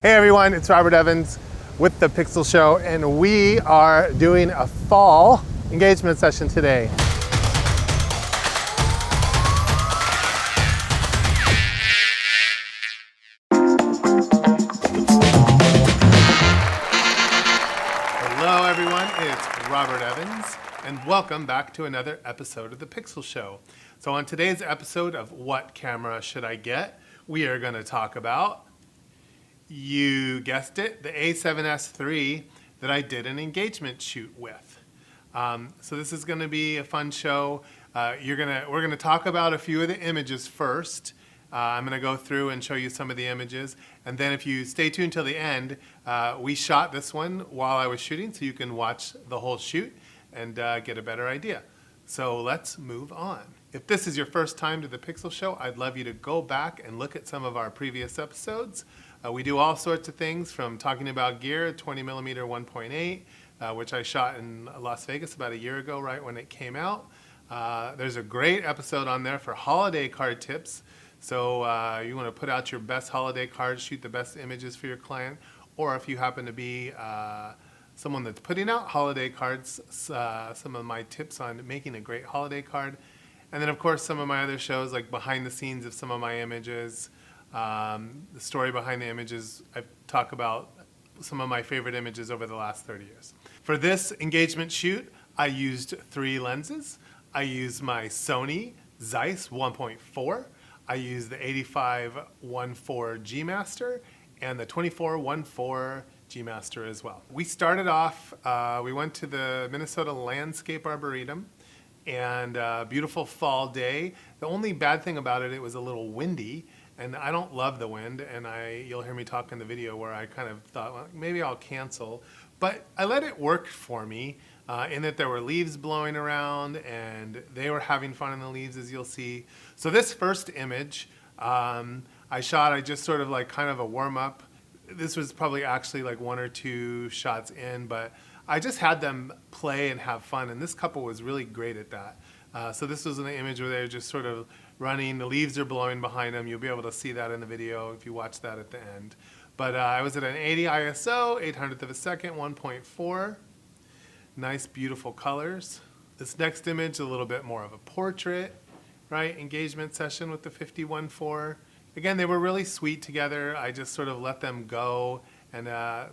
Hey everyone, it's Robert Evans with The Pixel Show, and we are doing a fall engagement session today. Hello everyone, it's Robert Evans, and welcome back to another episode of The Pixel Show. So on today's episode of What Camera Should I Get, we are going to talk about, you guessed it, the A7s III that I did an engagement shoot with. So this is going to be a fun show. We're going to talk about a few of the images first. I'm going to go through and show you some of the images, and then if you stay tuned till the end, we shot this one while I was shooting, so you can watch the whole shoot and get a better idea. So let's move on. If this is your first time to the Pixel Show, I'd love you to go back and look at some of our previous episodes. We do all sorts of things, from talking about gear, 20mm 1.8, which I shot in Las Vegas about a year ago, right when it came out. There's a great episode on there for holiday card tips. So you want to put out your best holiday cards, shoot the best images for your client, or if you happen to be someone that's putting out holiday cards, some of my tips on making a great holiday card. And then of course some of my other shows, like behind the scenes of some of my images, the story behind the images. I talk about some of my favorite images over the last 30 years. For this engagement shoot, I used 3 lenses. I used my Sony Zeiss 1.4. I used the 85-1.4 G Master and the 24-1.4 G Master as well. We started off, we went to the Minnesota Landscape Arboretum, and beautiful fall day. The only bad thing about it, it was a little windy, and I don't love the wind, and you'll hear me talk in the video where I kind of thought, well, maybe I'll cancel. But I let it work for me in that there were leaves blowing around, and they were having fun in the leaves, as you'll see. So this first image I just sort of like kind of a warm-up. This was probably actually like 1 or 2 shots in, but I just had them play and have fun, and this couple was really great at that. So this was an image where they're just sort of running, the leaves are blowing behind them. You'll be able to see that in the video if you watch that at the end. But I was at an 80 ISO, 800th of a second, 1.4. Nice, beautiful colors. This next image, a little bit more of a portrait, right? Engagement session with the 51.4. Again, they were really sweet together. I just sort of let them go, and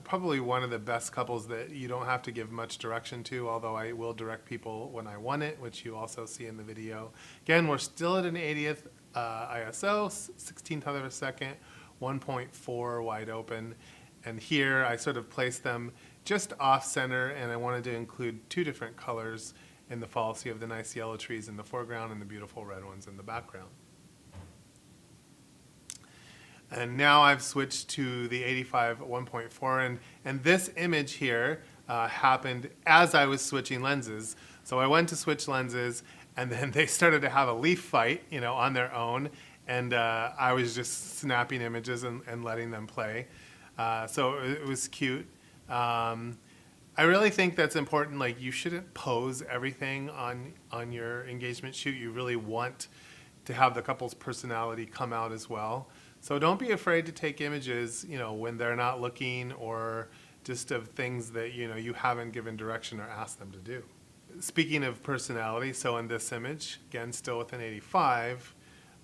probably one of the best couples that you don't have to give much direction to, although I will direct people when I want it, which you also see in the video. Again, we're still at an 80th ISO, 16th of a second, 1.4 wide open. And here I sort of placed them just off center, and I wanted to include 2 different colors in the fall, so you have the nice yellow trees in the foreground and the beautiful red ones in the background. And now I've switched to the 85-1.4, and this image here happened as I was switching lenses. So I went to switch lenses, and then they started to have a leaf fight, on their own, and I was just snapping images and letting them play. So it was cute. I really think that's important. Like, you shouldn't pose everything on your engagement shoot. You really want to have the couple's personality come out as well. So don't be afraid to take images, when they're not looking, or just of things that, you haven't given direction or asked them to do. Speaking of personality, so in this image, again, still with an 85,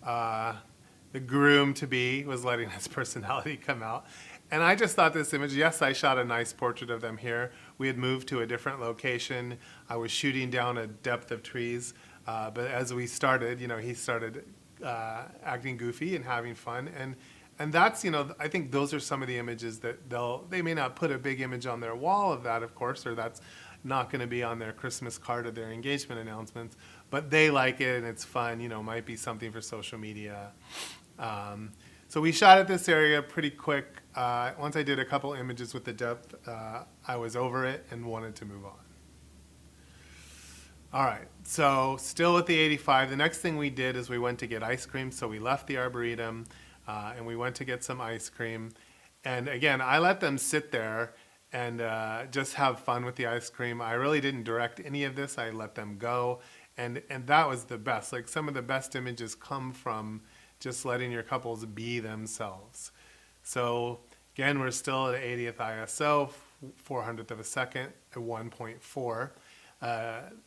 the groom-to-be was letting his personality come out. And I just thought this image, yes, I shot a nice portrait of them here. We had moved to a different location. I was shooting down a depth of trees. But as we started, he started acting goofy and having fun, and that's, I think those are some of the images that they may not put a big image on their wall of that, of course, or that's not going to be on their Christmas card or their engagement announcements, but they like it and it's fun, might be something for social media. So we shot at this area pretty quick. Once I did a couple images with the depth, I was over it and wanted to move on. All right, so still at the 85, the next thing we did is we went to get ice cream. So we left the Arboretum and we went to get some ice cream. And again, I let them sit there and just have fun with the ice cream. I really didn't direct any of this. I let them go. And that was the best. Like, some of the best images come from just letting your couples be themselves. So Again, we're still at 80th ISO, 400th of a second at 1.4.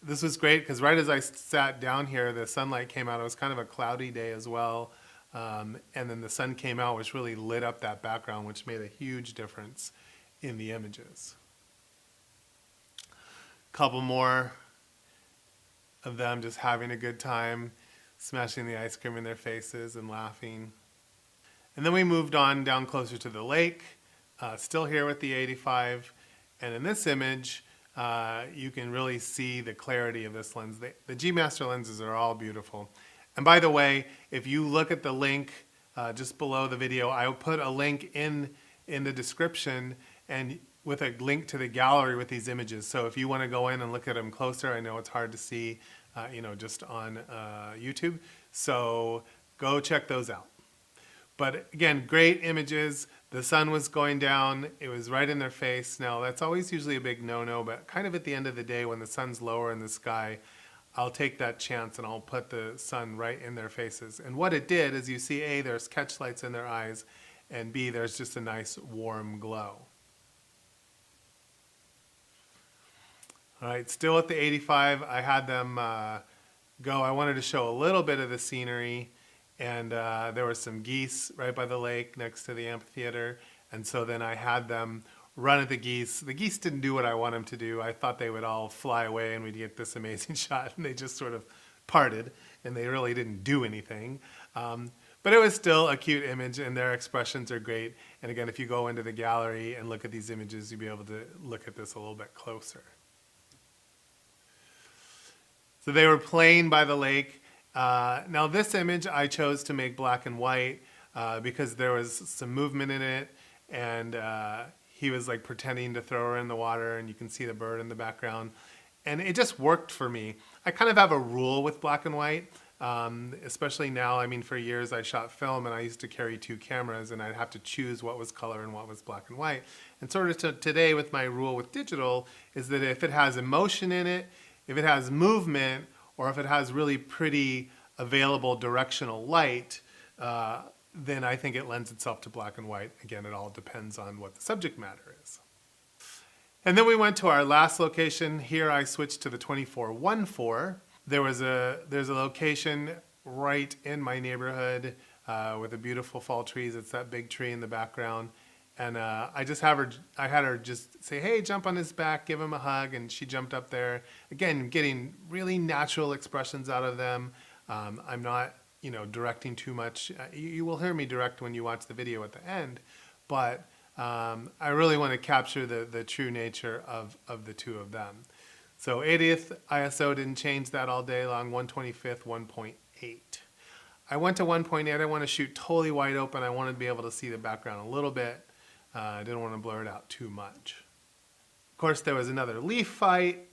This was great because right as I sat down here, the sunlight came out. It was kind of a cloudy day as well. And then the sun came out, which really lit up that background, which made a huge difference in the images. Couple more of them just having a good time, smashing the ice cream in their faces and laughing. And then we moved on down closer to the lake, still here with the 85. And in this image, you can really see the clarity of this lens. The G Master lenses are all beautiful. And by the way, if you look at the link just below the video, I will put a link in the description and with a link to the gallery with these images. So if you want to go in and look at them closer, I know it's hard to see, just on YouTube. So go check those out. But again, great images. The sun was going down. It was right in their face. Now, that's always usually a big no-no, but kind of at the end of the day when the sun's lower in the sky, I'll take that chance and I'll put the sun right in their faces. And what it did is you see, A, there's catch lights in their eyes, and B, there's just a nice warm glow. All right, still at the 85, I had them go. I wanted to show a little bit of the scenery. And there were some geese right by the lake next to the amphitheater. And so then I had them run at the geese. The geese didn't do what I want them to do. I thought they would all fly away and we'd get this amazing shot. And they just sort of parted and they really didn't do anything. But it was still a cute image and their expressions are great. And again, if you go into the gallery and look at these images, you'll be able to look at this a little bit closer. So they were playing by the lake. Now this image I chose to make black and white because there was some movement in it and he was like pretending to throw her in the water and you can see the bird in the background and it just worked for me. I kind of have a rule with black and white, especially now. I mean, for years I shot film and I used to carry 2 cameras and I'd have to choose what was color and what was black and white. And sort of today with my rule with digital is that if it has emotion in it, if it has movement, or if it has really pretty available directional light, then I think it lends itself to black and white. Again, it all depends on what the subject matter is. And then we went to our last location. Here I switched to the 24-1.4. There's a location right in my neighborhood with the beautiful fall trees. It's that big tree in the background. And I had her just say, hey, jump on his back, give him a hug, and she jumped up there. Again, getting really natural expressions out of them. I'm not, directing too much. You will hear me direct when you watch the video at the end, but I really want to capture the true nature of the two of them. So 80th ISO didn't change that all day long, 125th, 1.8. I went to 1.8, I want to shoot totally wide open. I wanted to be able to see the background a little bit. I didn't want to blur it out too much. Of course, there was another leaf fight,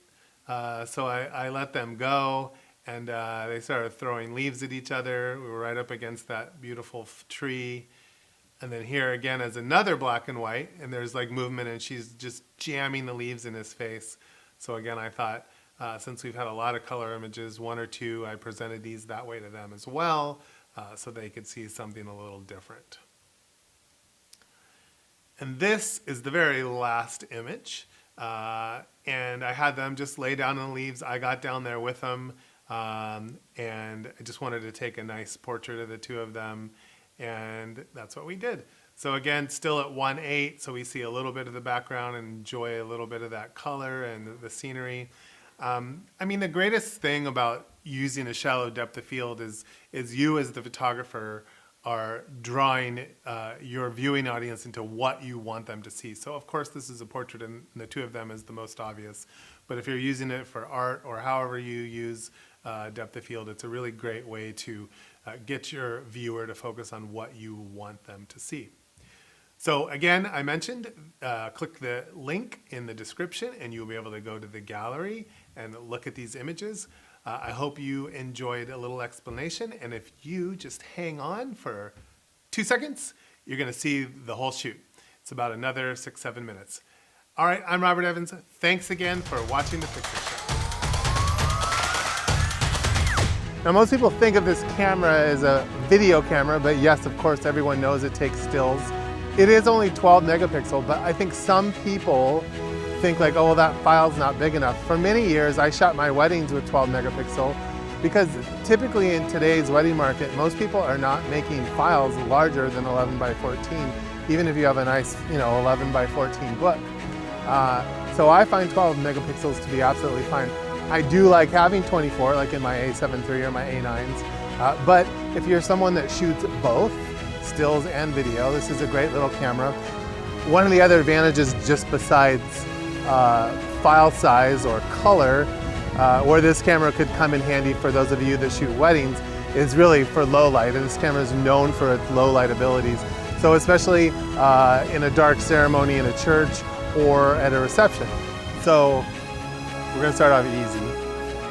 so I let them go, and they started throwing leaves at each other. We were right up against that beautiful tree. And then here again is another black and white, and there's like movement, and she's just jamming the leaves in his face. So again, I thought, since we've had a lot of color images, 1 or 2, I presented these that way to them as well, so they could see something a little different. And this is the very last image. And I had them just lay down in the leaves. I got down there with them. And I just wanted to take a nice portrait of the two of them. And that's what we did. So again, still at 1.8. So we see a little bit of the background and enjoy a little bit of that color and the scenery. I mean, the greatest thing about using a shallow depth of field is you as the photographer are drawing your viewing audience into what you want them to see. So of course this is a portrait and the two of them is the most obvious, but if you're using it for art or however you use depth of field, it's a really great way to get your viewer to focus on what you want them to see. So again, I mentioned, click the link in the description and you'll be able to go to the gallery and look at these images. I hope you enjoyed a little explanation, and if you just hang on for 2 seconds, you're going to see the whole shoot. It's about another 6-7 minutes. All right, I'm Robert Evans. Thanks again for watching the Picture Show. Now, most people think of this camera as a video camera, but yes, of course, everyone knows it takes stills. It is only 12 megapixel, but I think some people think like, oh, well, that file's not big enough. For many years, I shot my weddings with 12 megapixel because typically in today's wedding market, most people are not making files larger than 11 by 14, even if you have a nice, 11 by 14 book. So I find 12 megapixels to be absolutely fine. I do like having 24, like in my A7s III or my A9s. But if you're someone that shoots both, stills and video, this is a great little camera. One of the other advantages, just besides file size or color, where this camera could come in handy for those of you that shoot weddings, is really for low light. And this camera is known for its low light abilities. So especially in a dark ceremony in a church or at a reception. So we're gonna start off easy.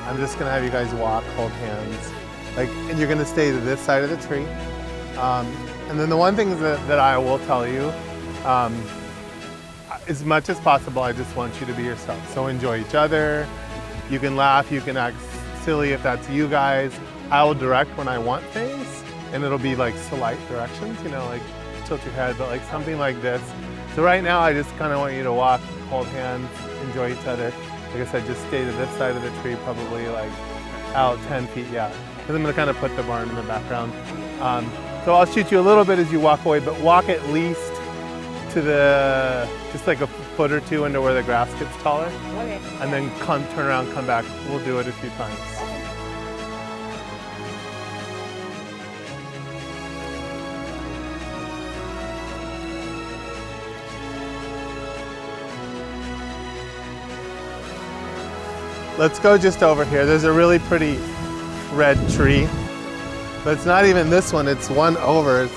I'm just gonna have you guys walk, hold hands, and you're gonna stay to this side of the tree. And then the one thing that I will tell you, as much as possible, I just want you to be yourself. So enjoy each other. You can laugh, you can act silly if that's you guys. I will direct when I want things, and it'll be like slight directions, like tilt your head, but like something like this. So right now, I just kind of want you to walk, hold hands, enjoy each other. Like I said, just stay to this side of the tree, probably like out 10 feet, yeah. Because I'm gonna kind of put the barn in the background. So I'll shoot you a little bit as you walk away, but walk at least to just like a foot or two into where the grass gets taller. Okay. And then turn around, come back. We'll do it a few times. Let's go just over here. There's a really pretty red tree, but it's not even this one, it's one over.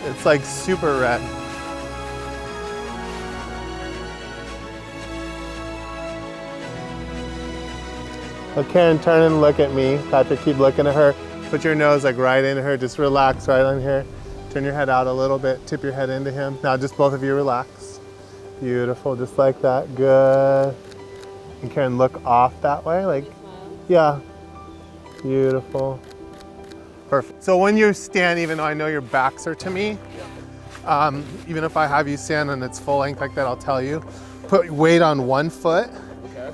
It's like super red. So Karen, turn and look at me. Patrick, keep looking at her. Put your nose like right into her, just relax right on here. Turn your head out a little bit, tip your head into him. Now just both of you relax. Beautiful, just like that, good. And Karen, look off that way, yeah, beautiful. Perfect. So when you stand, even though I know your backs are to me, even if I have you stand and it's full length like that, I'll tell you, put weight on one foot,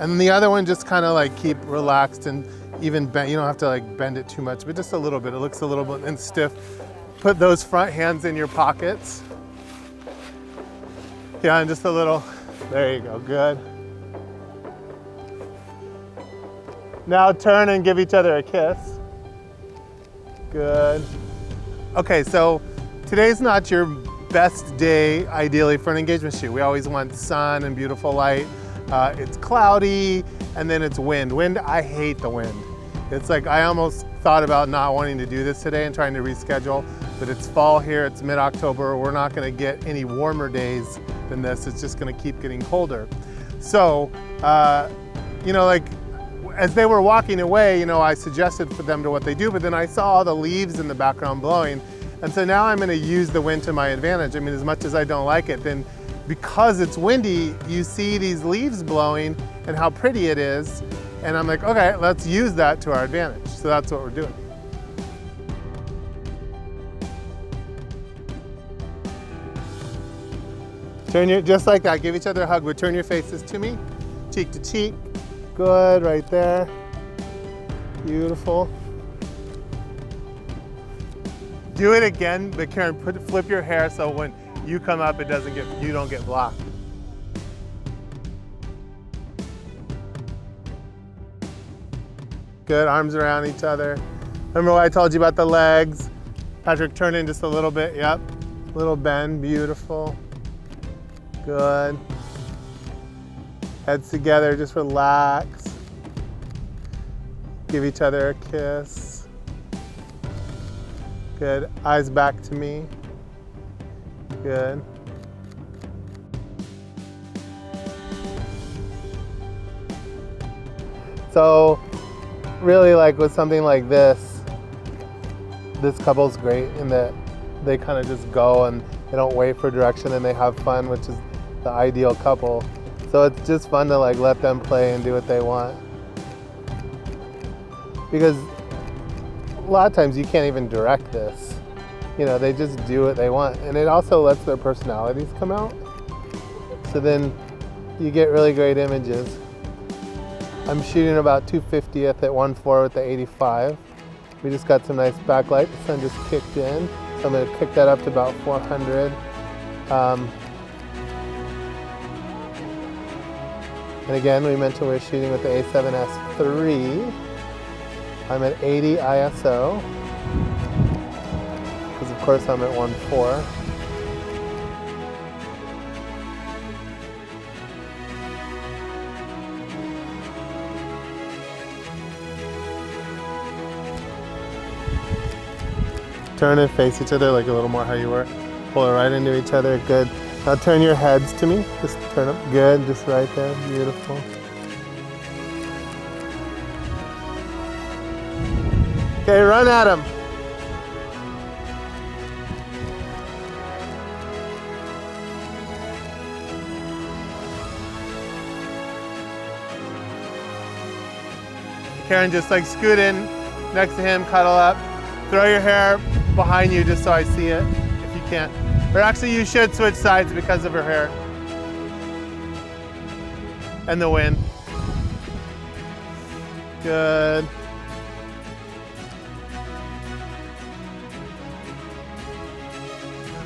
and then the other one just kind of keep relaxed and even bend. You don't have to bend it too much, but just a little bit. It looks a little bit and stiff. Put those front hands in your pockets. Yeah, and just a little, there you go, good. Now turn and give each other a kiss. Good. Okay, so today's not your best day, ideally, for an engagement shoot. We always want sun and beautiful light. It's cloudy, and then it's wind. I hate the wind. It's I almost thought about not wanting to do this today and trying to reschedule, but it's fall here, it's mid-October. We're not gonna get any warmer days than this. It's just gonna keep getting colder. So, as they were walking away, I suggested for them to what they do, but then I saw all the leaves in the background blowing. And so now I'm gonna use the wind to my advantage. I mean, as much as I don't like it, then because it's windy, you see these leaves blowing and how pretty it is. And I'm like, okay, let's use that to our advantage. So that's what we're doing. Just like that, give each other a hug, but turn your faces to me, cheek to cheek. Good, right there. Beautiful. Do it again, but Karen, flip your hair so when you come up, you don't get blocked. Good, arms around each other. Remember what I told you about the legs? Patrick, turn in just a little bit, yep. Little bend, beautiful. Good. Heads together, just relax. Give each other a kiss. Good, eyes back to me. Good. So, really with something like this couple's great in that they kind of just go and they don't wait for direction and they have fun, which is the ideal couple. So it's just fun to let them play and do what they want. Because a lot of times you can't even direct this. they just do what they want. And it also lets their personalities come out. So then you get really great images. I'm shooting about 250th at 1.4 with the 85. We just got some nice backlight. The sun just kicked in. So I'm going to kick that up to about 400. And again, we mentioned we're shooting with the A7s III. I'm at 80 ISO. Because of course I'm at 1.4. Turn and face each other like a little more how you were. Pull it right into each other, good. Now turn your heads to me, just turn up, good, just right there, beautiful. Okay, run at him. Karen, just like scoot in next to him, cuddle up. Throw your hair behind you just so I see it, if you can't. Or actually you should switch sides because of her hair. And the wind. Good.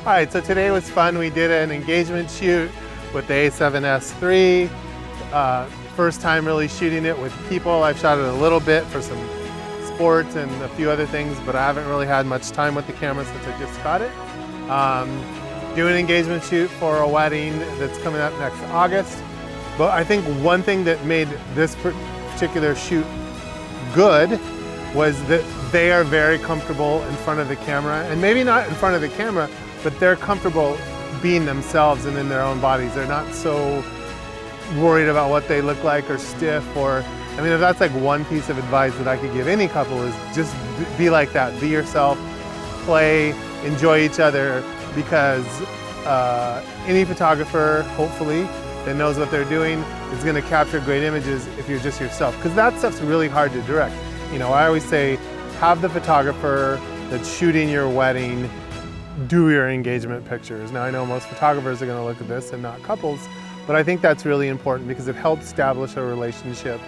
All right, so today was fun. We did an engagement shoot with the A7s III. First time really shooting it with people. I've shot it a little bit for some sports and a few other things, but I haven't really had much time with the camera since I just got it. Do an engagement shoot for a wedding that's coming up next August. But I think one thing that made this particular shoot good was that they are very comfortable in front of the camera, and maybe not in front of the camera, but they're comfortable being themselves and in their own bodies. They're not so worried about what they look like or stiff, or, I mean, if that's like one piece of advice that I could give any couple is just be like that. Be yourself, play, enjoy each other, because any photographer, hopefully, that knows what they're doing is gonna capture great images if you're just yourself, because that stuff's really hard to direct. I always say, have the photographer that's shooting your wedding do your engagement pictures. Now I know most photographers are gonna look at this and not couples, but I think that's really important because it helps establish a relationship.